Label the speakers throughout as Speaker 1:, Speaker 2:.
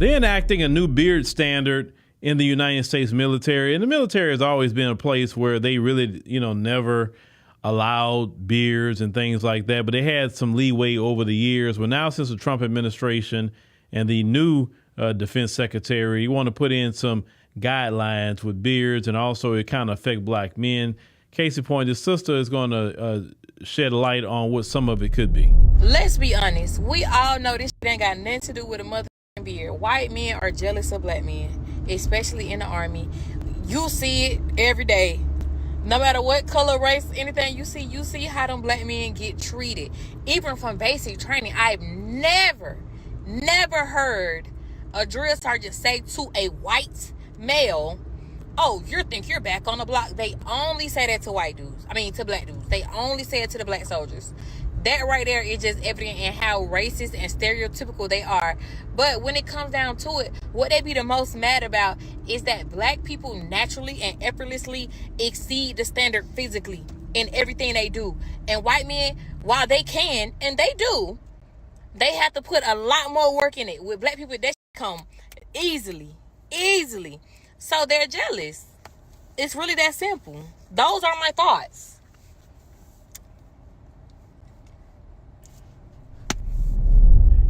Speaker 1: They're enacting a new beard standard in the United States military. And the military has always been a place where they really, never allowed beards and things like that. But they had some leeway over the years. But now since the Trump administration and the new defense secretary, you want to put in some guidelines with beards, and also it kind of affect black men. Case in point, his sister is going to shed light on what some of it could be.
Speaker 2: Let's be honest. We all know this shit ain't got nothing to do with a mother beard. White men are jealous of black men, especially in the Army. You see it every day. No matter what color, race, anything you see how them black men get treated. Even from basic training, I've never heard a drill sergeant say to a white male, "Oh, you think you're back on the block." They only say that to to black dudes. They only say it to the black soldiers. That right there is just evident in how racist and stereotypical they are. But when it comes down to it, what they be the most mad about is that black people naturally and effortlessly exceed the standard physically in everything they do. And white men, while they can, and they do, they have to put a lot more work in it. With black people, that come easily. So they're jealous. It's really that simple. Those are my thoughts.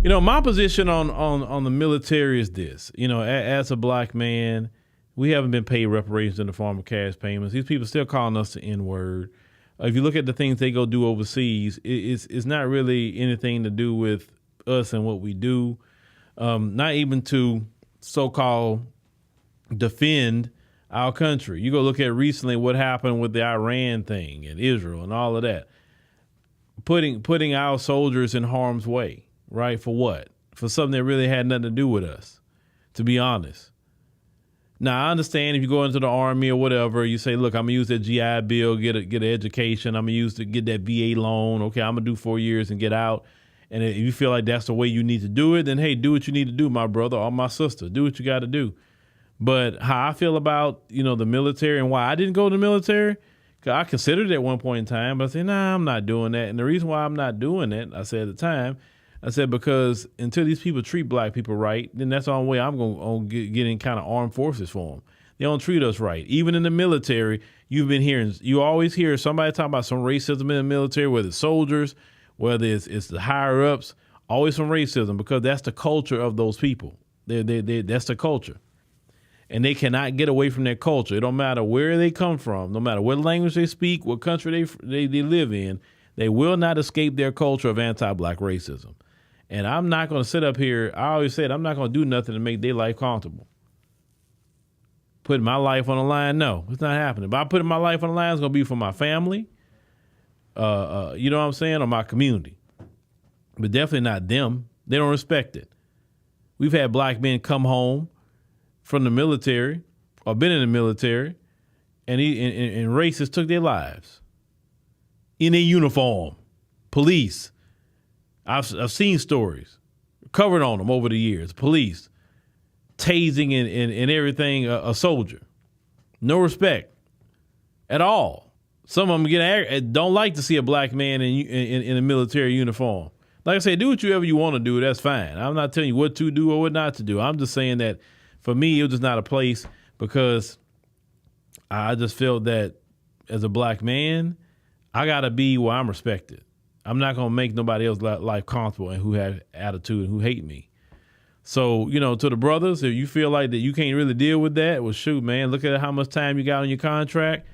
Speaker 1: My position on the military is this. As a black man, we haven't been paid reparations in the form of cash payments. These people still calling us the N-word. If you look at the things they go do overseas, it's not really anything to do with us and what we do. Not even to so-called defend our country. You go look at recently what happened with the Iran thing and Israel and all of that. Putting our soldiers in harm's way. Right? For what? For something that really had nothing to do with us, to be honest. Now, I understand if you go into the Army or whatever, you say, look, I'm going to use that GI Bill, get an education. I'm going to get that VA loan. Okay, I'm going to do 4 years and get out. And if you feel like that's the way you need to do it, then, hey, do what you need to do, my brother or my sister. Do what you got to do. But how I feel about, the military and why I didn't go to the military, because I considered it at one point in time, but I said, nah, I'm not doing that. And the reason why I'm not doing it, I said at the time, because until these people treat black people right, then that's the only way I'm going to get in kind of armed forces for them. They don't treat us right. Even in the military, you always hear somebody talking about some racism in the military, whether it's soldiers, whether it's the higher ups, always some racism, because that's the culture of those people. That's the culture. And they cannot get away from their culture. It don't matter where they come from, no matter what language they speak, what country they live in, they will not escape their culture of anti-black racism. And I'm not going to sit up here. I always said I'm not going to do nothing to make their life comfortable. Putting my life on the line, no, it's not happening. But I putting my life on the line, it's going to be for my family, you know what I'm saying, or my community. But definitely not them. They don't respect it. We've had black men come home from the military or been in the military, and racists took their lives in a uniform, police. I've seen stories covered on them over the years. Police tasing and everything a soldier. No respect at all. Some of them don't like to see a black man in a military uniform. Like I said, do whatever you want to do. That's fine. I'm not telling you what to do or what not to do. I'm just saying that for me, it was just not a place, because I just felt that as a black man, I got to be where I'm respected. I'm not going to make nobody else's life comfortable and who have attitude and who hate me. So, to the brothers, if you feel like that you can't really deal with that, well, shoot, man, look at how much time you got on your contract